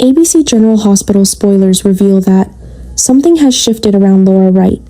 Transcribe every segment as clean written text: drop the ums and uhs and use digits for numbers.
ABC General Hospital spoilers reveal that something has shifted around Laura Wright,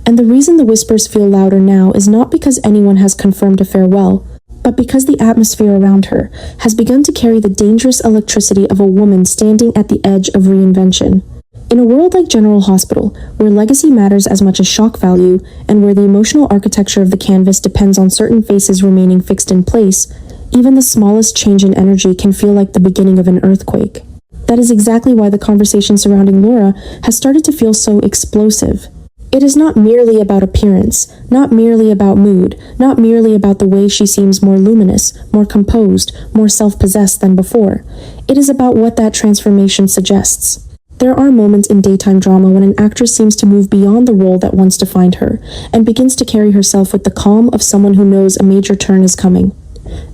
and the reason the whispers feel louder now is not because anyone has confirmed a farewell, but because the atmosphere around her has begun to carry the dangerous electricity of a woman standing at the edge of reinvention. In a world like General Hospital, where legacy matters as much as shock value, and where the emotional architecture of the canvas depends on certain faces remaining fixed in place, even the smallest change in energy can feel like the beginning of an earthquake. That is exactly why the conversation surrounding Laura has started to feel so explosive. It is not merely about appearance, not merely about mood, not merely about the way she seems more luminous, more composed, more self-possessed than before. It is about what that transformation suggests. There are moments in daytime drama when an actress seems to move beyond the role that once defined her, and begins to carry herself with the calm of someone who knows a major turn is coming.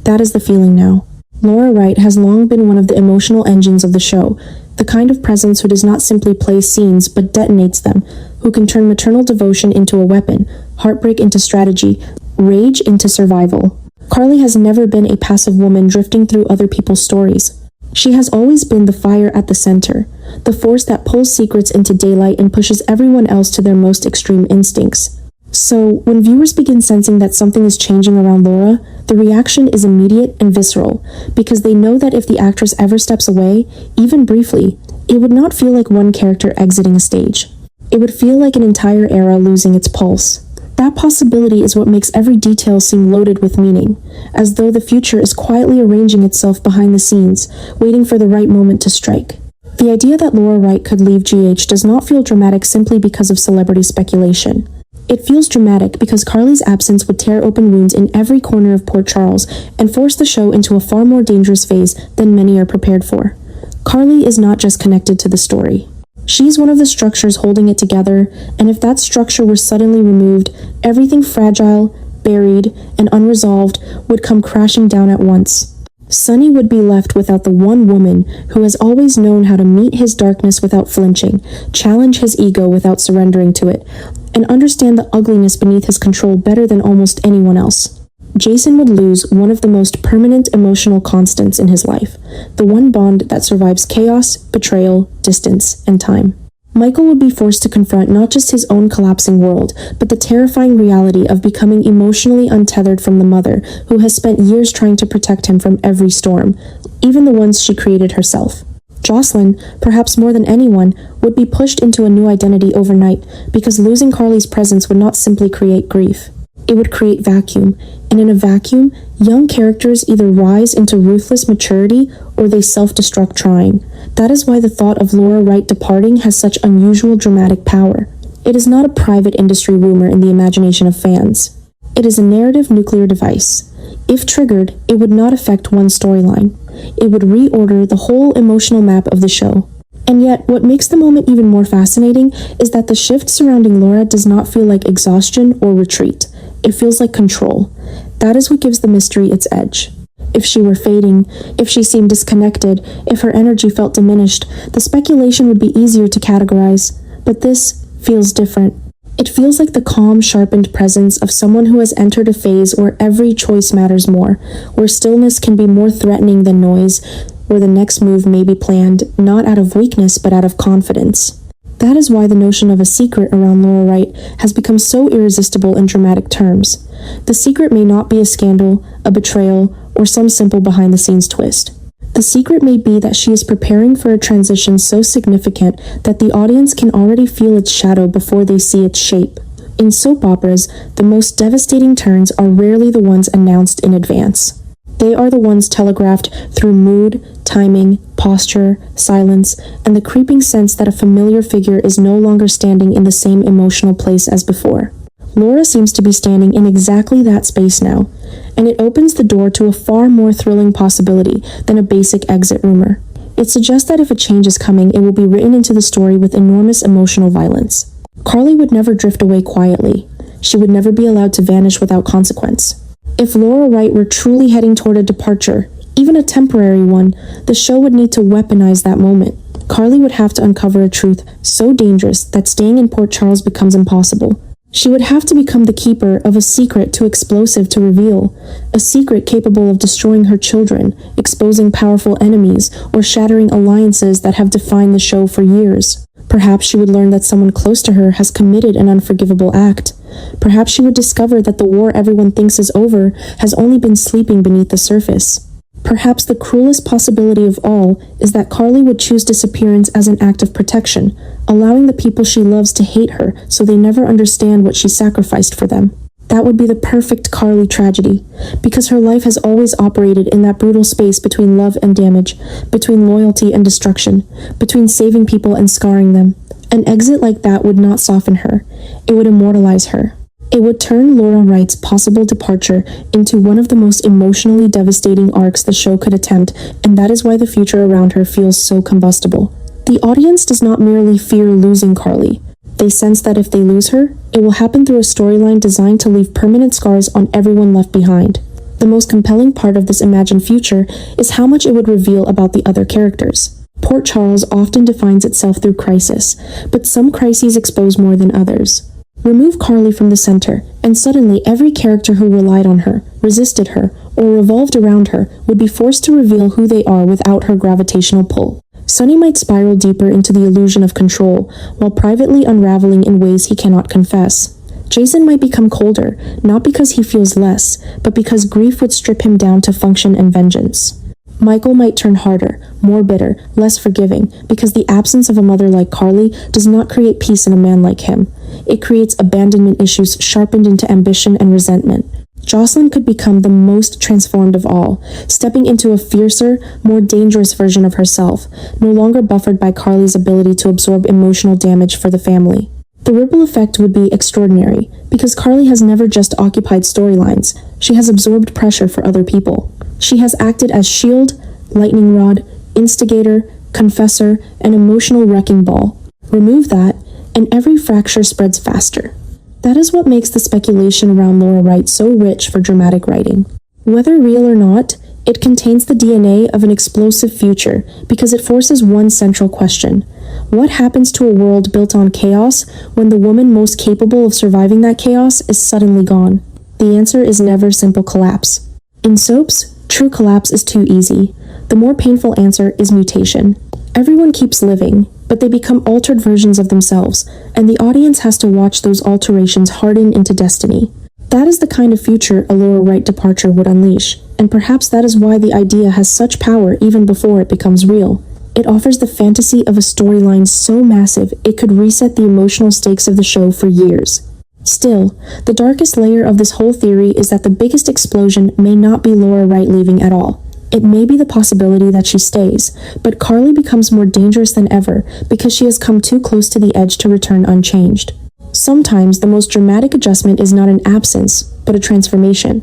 That is the feeling now. Laura Wright has long been one of the emotional engines of the show, the kind of presence who does not simply play scenes but detonates them, who can turn maternal devotion into a weapon, heartbreak into strategy, rage into survival. Carly has never been a passive woman drifting through other people's stories. She has always been the fire at the center, the force that pulls secrets into daylight and pushes everyone else to their most extreme instincts. So, when viewers begin sensing that something is changing around Laura, the reaction is immediate and visceral, because they know that if the actress ever steps away, even briefly, it would not feel like one character exiting a stage. It would feel like an entire era losing its pulse. That possibility is what makes every detail seem loaded with meaning, as though the future is quietly arranging itself behind the scenes, waiting for the right moment to strike. The idea that Laura Wright could leave GH does not feel dramatic simply because of celebrity speculation. It feels dramatic because Carly's absence would tear open wounds in every corner of Port Charles and force the show into a far more dangerous phase than many are prepared for. Carly is not just connected to the story. She's one of the structures holding it together, and if that structure were suddenly removed, everything fragile, buried, and unresolved would come crashing down at once. Sonny would be left without the one woman who has always known how to meet his darkness without flinching, challenge his ego without surrendering to it, and understand the ugliness beneath his control better than almost anyone else. Jason would lose one of the most permanent emotional constants in his life, the one bond that survives chaos, betrayal, distance, and time. Michael would be forced to confront not just his own collapsing world, but the terrifying reality of becoming emotionally untethered from the mother who has spent years trying to protect him from every storm, even the ones she created herself. Jocelyn, perhaps more than anyone, would be pushed into a new identity overnight because losing Carly's presence would not simply create grief. It would create vacuum, and in a vacuum, young characters either rise into ruthless maturity or they self-destruct trying. That is why the thought of Laura Wright departing has such unusual dramatic power. It is not a private industry rumor in the imagination of fans. It is a narrative nuclear device. If triggered, it would not affect one storyline. It would reorder the whole emotional map of the show. And yet, what makes the moment even more fascinating is that the shift surrounding Laura does not feel like exhaustion or retreat. It feels like control. That is what gives the mystery its edge. If she were fading, if she seemed disconnected, if her energy felt diminished, the speculation would be easier to categorize. But this feels different. It feels like the calm, sharpened presence of someone who has entered a phase where every choice matters more, where stillness can be more threatening than noise, where the next move may be planned not out of weakness but out of confidence. That is why the notion of a secret around Laura Wright has become so irresistible in dramatic terms. The secret may not be a scandal, a betrayal, or some simple behind-the-scenes twist. The secret may be that she is preparing for a transition so significant that the audience can already feel its shadow before they see its shape. In soap operas, the most devastating turns are rarely the ones announced in advance. They are the ones telegraphed through mood, timing, posture, silence, and the creeping sense that a familiar figure is no longer standing in the same emotional place as before. Laura seems to be standing in exactly that space now, and it opens the door to a far more thrilling possibility than a basic exit rumor. It suggests that if a change is coming, it will be written into the story with enormous emotional violence. Carly would never drift away quietly. She would never be allowed to vanish without consequence. If Laura Wright were truly heading toward a departure, even a temporary one, the show would need to weaponize that moment. Carly would have to uncover a truth so dangerous that staying in Port Charles becomes impossible. She would have to become the keeper of a secret too explosive to reveal, a secret capable of destroying her children, exposing powerful enemies, or shattering alliances that have defined the show for years. Perhaps she would learn that someone close to her has committed an unforgivable act. Perhaps she would discover that the war everyone thinks is over has only been sleeping beneath the surface. Perhaps the cruelest possibility of all is that Carly would choose disappearance as an act of protection, allowing the people she loves to hate her so they never understand what she sacrificed for them. That would be the perfect Carly tragedy, because her life has always operated in that brutal space between love and damage, between loyalty and destruction, between saving people and scarring them. An exit like that would not soften her. It would immortalize her. It would turn Laura Wright's possible departure into one of the most emotionally devastating arcs the show could attempt, and that is why the future around her feels so combustible. The audience does not merely fear losing Carly. They sense that if they lose her, it will happen through a storyline designed to leave permanent scars on everyone left behind. The most compelling part of this imagined future is how much it would reveal about the other characters. Port Charles often defines itself through crisis, but some crises expose more than others. Remove Carly from the center, and suddenly every character who relied on her, resisted her, or revolved around her would be forced to reveal who they are without her gravitational pull. Sonny might spiral deeper into the illusion of control, while privately unraveling in ways he cannot confess. Jason might become colder, not because he feels less, but because grief would strip him down to function and vengeance. Michael might turn harder, more bitter, less forgiving, because the absence of a mother like Carly does not create peace in a man like him. It creates abandonment issues sharpened into ambition and resentment. Jocelyn could become the most transformed of all, stepping into a fiercer, more dangerous version of herself, no longer buffered by Carly's ability to absorb emotional damage for the family. The ripple effect would be extraordinary, because Carly has never just occupied storylines, she has absorbed pressure for other people. She has acted as shield, lightning rod, instigator, confessor, and emotional wrecking ball. Remove that, and every fracture spreads faster. That is what makes the speculation around Laura Wright so rich for dramatic writing. Whether real or not, it contains the DNA of an explosive future because it forces one central question. What happens to a world built on chaos when the woman most capable of surviving that chaos is suddenly gone? The answer is never simple collapse. In soaps, true collapse is too easy. The more painful answer is mutation. Everyone keeps living, but they become altered versions of themselves, and the audience has to watch those alterations harden into destiny. That is the kind of future a Laura Wright departure would unleash, and perhaps that is why the idea has such power even before it becomes real. It offers the fantasy of a storyline so massive it could reset the emotional stakes of the show for years. Still, the darkest layer of this whole theory is that the biggest explosion may not be Laura Wright leaving at all. It may be the possibility that she stays, but Carly becomes more dangerous than ever because she has come too close to the edge to return unchanged. Sometimes the most dramatic adjustment is not an absence, but a transformation.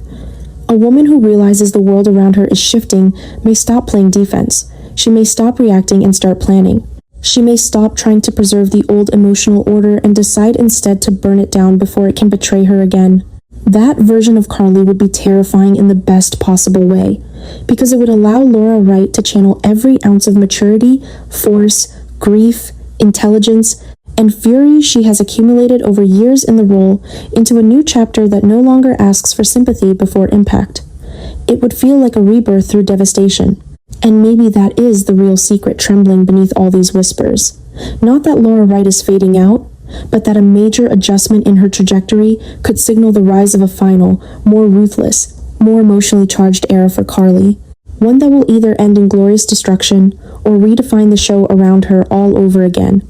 A woman who realizes the world around her is shifting may stop playing defense. She may stop reacting and start planning. She may stop trying to preserve the old emotional order and decide instead to burn it down before it can betray her again. That version of Carly would be terrifying in the best possible way, because it would allow Laura Wright to channel every ounce of maturity, force, grief, intelligence, and fury she has accumulated over years in the role into a new chapter that no longer asks for sympathy before impact. It would feel like a rebirth through devastation. And maybe that is the real secret trembling beneath all these whispers. Not that Laura Wright is fading out, but that a major adjustment in her trajectory could signal the rise of a final, more ruthless, more emotionally charged era for Carly. One that will either end in glorious destruction or redefine the show around her all over again.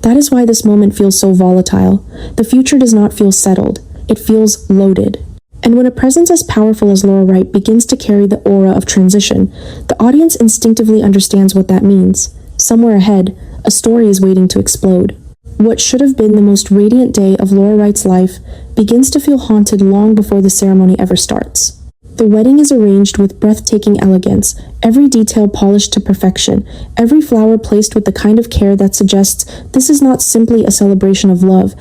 That is why this moment feels so volatile. The future does not feel settled. It feels loaded. And when a presence as powerful as Laura Wright begins to carry the aura of transition, the audience instinctively understands what that means. Somewhere ahead, a story is waiting to explode. What should have been the most radiant day of Laura Wright's life begins to feel haunted long before the ceremony ever starts. The wedding is arranged with breathtaking elegance, every detail polished to perfection, every flower placed with the kind of care that suggests this is not simply a celebration of love,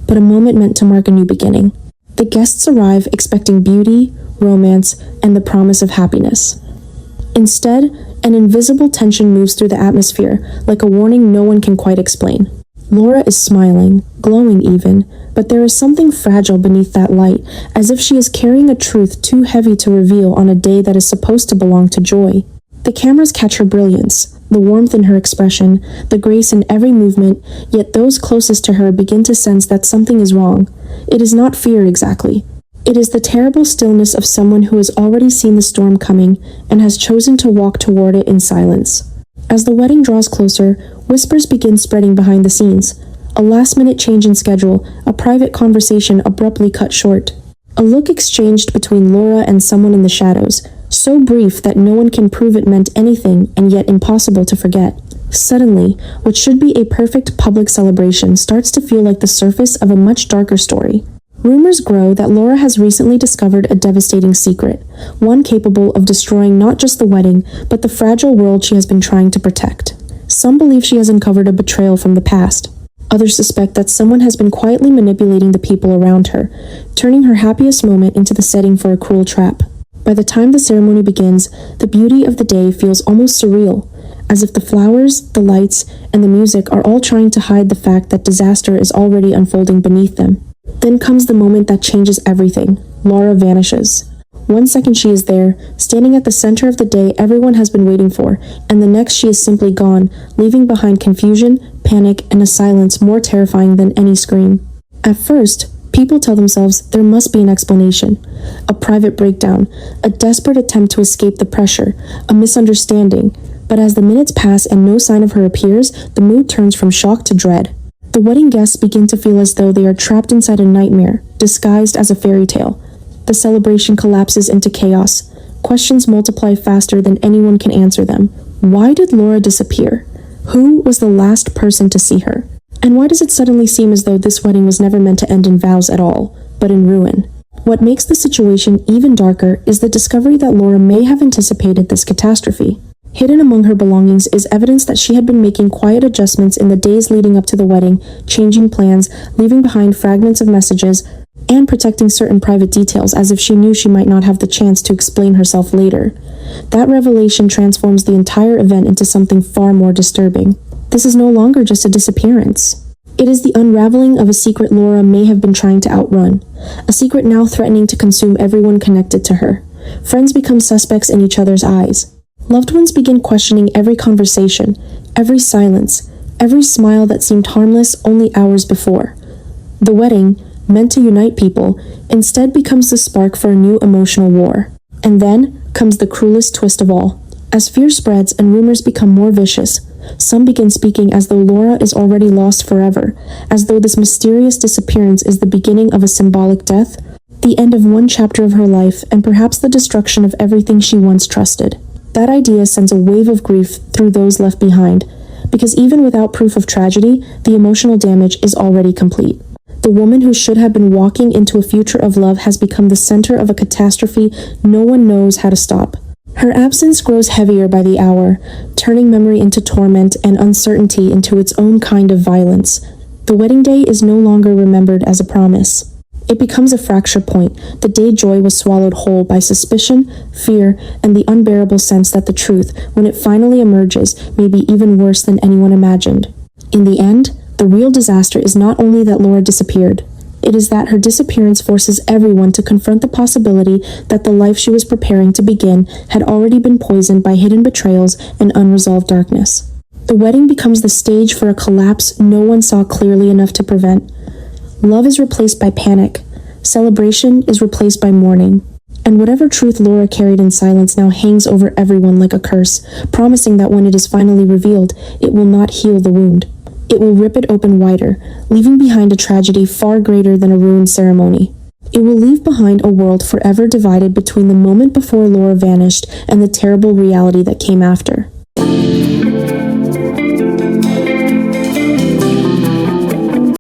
but a moment meant to mark a new beginning. The guests arrive expecting beauty, romance, and the promise of happiness. Instead, an invisible tension moves through the atmosphere, like a warning no one can quite explain. Laura is smiling, glowing even, but there is something fragile beneath that light, as if she is carrying a truth too heavy to reveal on a day that is supposed to belong to joy. The cameras catch her brilliance, the warmth in her expression, the grace in every movement, yet those closest to her begin to sense that something is wrong. It is not fear exactly. It is the terrible stillness of someone who has already seen the storm coming and has chosen to walk toward it in silence. As the wedding draws closer, whispers begin spreading behind the scenes. A last-minute change in schedule, a private conversation abruptly cut short. A look exchanged between Laura and someone in the shadows, so brief that no one can prove it meant anything and yet impossible to forget. Suddenly, what should be a perfect public celebration starts to feel like the surface of a much darker story. Rumors grow that Laura has recently discovered a devastating secret, one capable of destroying not just the wedding, but the fragile world she has been trying to protect. Some believe she has uncovered a betrayal from the past. Others suspect that someone has been quietly manipulating the people around her, turning her happiest moment into the setting for a cruel trap. By the time the ceremony begins, the beauty of the day feels almost surreal, as if the flowers, the lights, and the music are all trying to hide the fact that disaster is already unfolding beneath them. Then comes the moment that changes everything. Laura vanishes. 1 second she is there, standing at the center of the day everyone has been waiting for, and the next she is simply gone, leaving behind confusion, panic, and a silence more terrifying than any scream. At first, people tell themselves there must be an explanation. A private breakdown, a desperate attempt to escape the pressure, a misunderstanding. But as the minutes pass and no sign of her appears, the mood turns from shock to dread. The wedding guests begin to feel as though they are trapped inside a nightmare, disguised as a fairy tale. The celebration collapses into chaos. Questions multiply faster than anyone can answer them. Why did Laura disappear? Who was the last person to see her? And why does it suddenly seem as though this wedding was never meant to end in vows at all, but in ruin? What makes the situation even darker is the discovery that Laura may have anticipated this catastrophe. Hidden among her belongings is evidence that she had been making quiet adjustments in the days leading up to the wedding, changing plans, leaving behind fragments of messages, and protecting certain private details as if she knew she might not have the chance to explain herself later. That revelation transforms the entire event into something far more disturbing. This is no longer just a disappearance. It is the unraveling of a secret Laura may have been trying to outrun, a secret now threatening to consume everyone connected to her. Friends become suspects in each other's eyes. Loved ones begin questioning every conversation, every silence, every smile that seemed harmless only hours before. The wedding, meant to unite people, instead becomes the spark for a new emotional war. And then comes the cruelest twist of all. As fear spreads and rumors become more vicious, some begin speaking as though Laura is already lost forever, as though this mysterious disappearance is the beginning of a symbolic death, the end of one chapter of her life, and perhaps the destruction of everything she once trusted. That idea sends a wave of grief through those left behind, because even without proof of tragedy, the emotional damage is already complete. The woman who should have been walking into a future of love has become the center of a catastrophe no one knows how to stop. Her absence grows heavier by the hour, turning memory into torment and uncertainty into its own kind of violence. The wedding day is no longer remembered as a promise. It becomes a fracture point, the day joy was swallowed whole by suspicion, fear, and the unbearable sense that the truth, when it finally emerges, may be even worse than anyone imagined. In the end, the real disaster is not only that Laura disappeared. It is that her disappearance forces everyone to confront the possibility that the life she was preparing to begin had already been poisoned by hidden betrayals and unresolved darkness. The wedding becomes the stage for a collapse no one saw clearly enough to prevent. Love is replaced by panic. Celebration is replaced by mourning. And whatever truth Laura carried in silence now hangs over everyone like a curse, promising that when it is finally revealed, it will not heal the wound. It will rip it open wider, leaving behind a tragedy far greater than a ruined ceremony. It will leave behind a world forever divided between the moment before Laura vanished and the terrible reality that came after.